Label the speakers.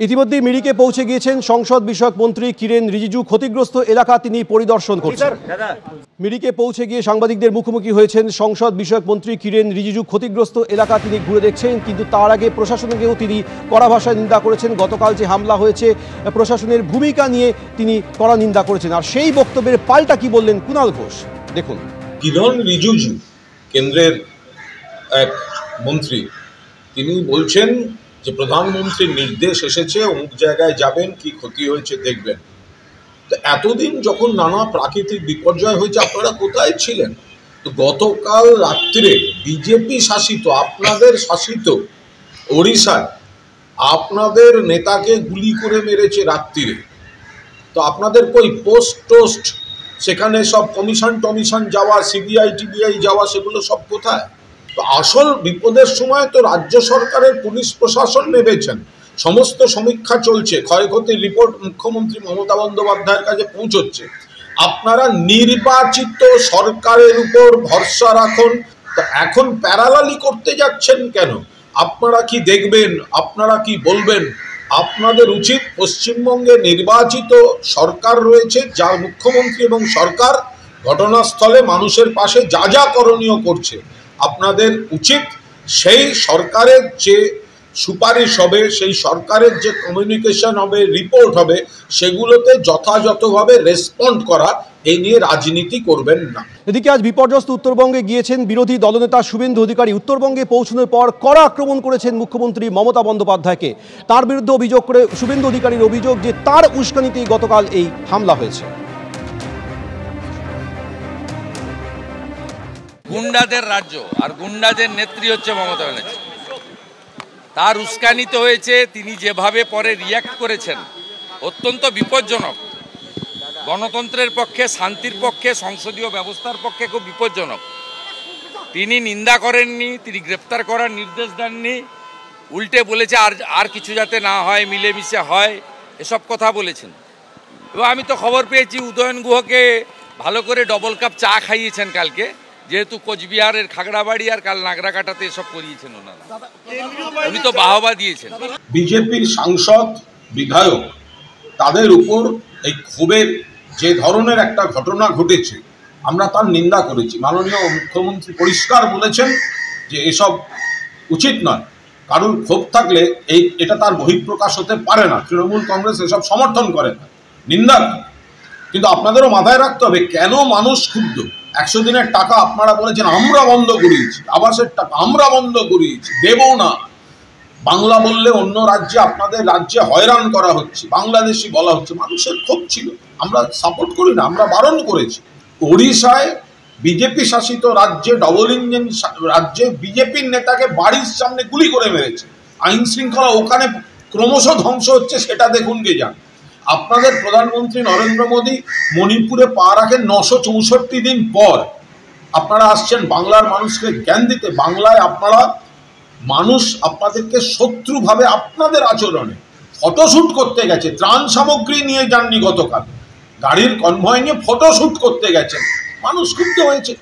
Speaker 1: ইতিমধ্যে মিরিকে পৌঁছে গিয়েছেন সংসদ বিষয়ক মন্ত্রী কিরেন রিজিজু। ক্ষতিগ্রস্ত এলাকা তিনি পরিদর্শন করছেন। মিরিকে পৌঁছে গিয়ে সাংবাদিকদের মুখোমুখি হয়েছেন সংসদ বিষয়ক মন্ত্রী কিরেন রিজিজু। ক্ষতিগ্রস্ত এলাকা তিনি ঘুরে দেখছেন, কিন্তু তার আগে প্রশাসনকেও তিনি কড়া ভাষায় নিন্দা করেছেন। গতকাল যে হামলা হয়েছে প্রশাসনের ভূমিকা নিয়ে তিনি কড়া নিন্দা করেছেন। আর সেই বক্তব্যের পাল্টা কি বললেন কুণাল ঘোষ, দেখুন।
Speaker 2: কিরণ রিজিজু কেন্দ্রের এক মন্ত্রী, তিনি বলছেন যে প্রধানমন্ত্রীর নির্দেশ এসেছে অমুক জায়গায় যাবেন, কি ক্ষতি হয়েছে দেখবেন। তো এতদিন যখন নানা প্রাকৃতিক বিপর্যয় হয়েছে আপনারা কোথায় ছিলেন? তো গতকাল রাত্রে বিজেপি শাসিত, আপনাদের শাসিত ওড়িশায় আপনাদের নেতাকে গুলি করে মেরেছে রাত্রিরে। তো আপনাদের কই পোস্ট টোস্ট, সেখানে সব কমিশন যাওয়া, সিবিআই টিবিআই যাওয়া, সেগুলো সব কোথায়? তো আসল বিপদের সময় তো রাজ্য সরকারের পুলিশ প্রশাসন নেমেছেন, সমস্ত সমীক্ষা চলছে, ক্ষয়ক্ষতির রিপোর্ট মুখ্যমন্ত্রী মমতা বন্দ্যোপাধ্যায়ের কাছে পৌঁছচ্ছে। আপনারা নির্বাচিত সরকারের উপর ভরসা রাখুন। তো এখন প্যারালালি করতে যাচ্ছেন কেন? আপনারা কি দেখবেন, আপনারা কি বলবেন? আপনাদের উচিত, পশ্চিমবঙ্গে নির্বাচিত সরকার রয়েছে, যার মুখ্যমন্ত্রী এবং সরকার ঘটনাস্থলে মানুষের পাশে যা যা করণীয় করছে, আপনাদের উচিত সেই সরকারের যে সুপারিশ হবে, সেই সরকারের যে কমিউনিকেশন হবে, রিপোর্ট হবে, সেগুলোতে যথাযথভাবে রেসপন্ড করা। এই নিয়ে রাজনীতি করবেন না।
Speaker 1: এদিকে আজ বিপর্যস্ত উত্তরবঙ্গে গিয়েছেন বিরোধী দলনেতা শুভেন্দু অধিকারী। উত্তরবঙ্গে পৌঁছানোর পর কড়া আক্রমণ করেছেন মুখ্যমন্ত্রী মমতা বন্দ্যোপাধ্যায়কে। তার বিরুদ্ধে অভিযোগ করে শুভেন্দু অধিকারীর অভিযোগ যে তার উস্কানিতেই গতকাল এই হামলা হয়েছে।
Speaker 3: গুন্ডাদের রাজ্য আর গুন্ডাদের নেত্রী হচ্ছে মমতা ব্যানার্জি। তার উস্কানিতে হয়েছে। তিনি যেভাবে পরে রিয়াক্ট করেছেন অত্যন্ত বিপজ্জনক। গণতন্ত্রের পক্ষে, শান্তির পক্ষে, সংসদীয় ব্যবস্থার পক্ষে খুব বিপজ্জনক। তিনি নিন্দা করেননি, তিনি গ্রেপ্তার করার নির্দেশ দেননি, উল্টে বলেছে আর কিছু যাতে না হয়, মিলেমিশে হয়, এসব কথা বলেছেন। এবং আমি তো খবর পেয়েছি উদয়ন গুহকে ভালো করে ডবল কাপ চা খাইয়েছেন কালকে, যেহেতু কোচবিহারের খাগড়াবাড়ি আর কাল নাগরাকাটাতে এসব করিয়েছেন ওনারা। উনি তো বাহবা দিয়েছেন।
Speaker 2: বিজেপির সাংসদ, বিধায়ক, তাদের উপর এই ক্ষোভের যে ধরনের একটা ঘটনা ঘটেছে, আমরা তার নিন্দা করেছি। মাননীয় মুখ্যমন্ত্রী পরিষ্কার বলেছেন যে এসব উচিত নয়। কারণ ক্ষোভ থাকলে এটা তার বহিঃপ্রকাশ হতে পারে না। তৃণমূল কংগ্রেস এসব সমর্থন করে না, নিন্দা করে। কিন্তু আপনাদেরও মাথায় রাখতে হবে কেন মানুষ ক্ষুব্ধ। 100 দিনের টাকা আপনারা বলেছেন আমরা বন্ধ করিয়েছি, আবাসের টাকা আমরা বন্ধ করিয়েছি, দেব না। বাংলা বললে অন্য রাজ্যে, আপনাদের রাজ্যে হয়রান করা হচ্ছে, বাংলাদেশি বলা হচ্ছে। মানুষের ক্ষোভ ছিল, আমরা সাপোর্ট করি না, আমরা বারণ করেছি। ওড়িশায় বিজেপি শাসিত রাজ্যে, ডবল ইঞ্জিন রাজ্যে বিজেপির নেতাকে বাড়ির সামনে গুলি করে মেরেছে। আইন শৃঙ্খলা ওখানে ক্রমশ ধ্বংস হচ্ছে, সেটা দেখুন গে যান। আপনাদের প্রধানমন্ত্রী নরেন্দ্র মোদী মণিপুরে পা রাখেন 964 দিন পর। আপনারা আসছেন বাংলার মানুষকে জ্ঞান দিতে। বাংলায় আপনারা, মানুষ আপনাদেরকে শত্রু ভাবে আপনাদের আচরণে। ফটোশ্যুট করতে গেছে, ত্রাণ সামগ্রী নিয়ে যাননি গতকাল, গাড়ির কনভয় নিয়ে ফটোশ্যুট করতে গেছেন। মানুষ ক্ষুব্ধ হয়েছে।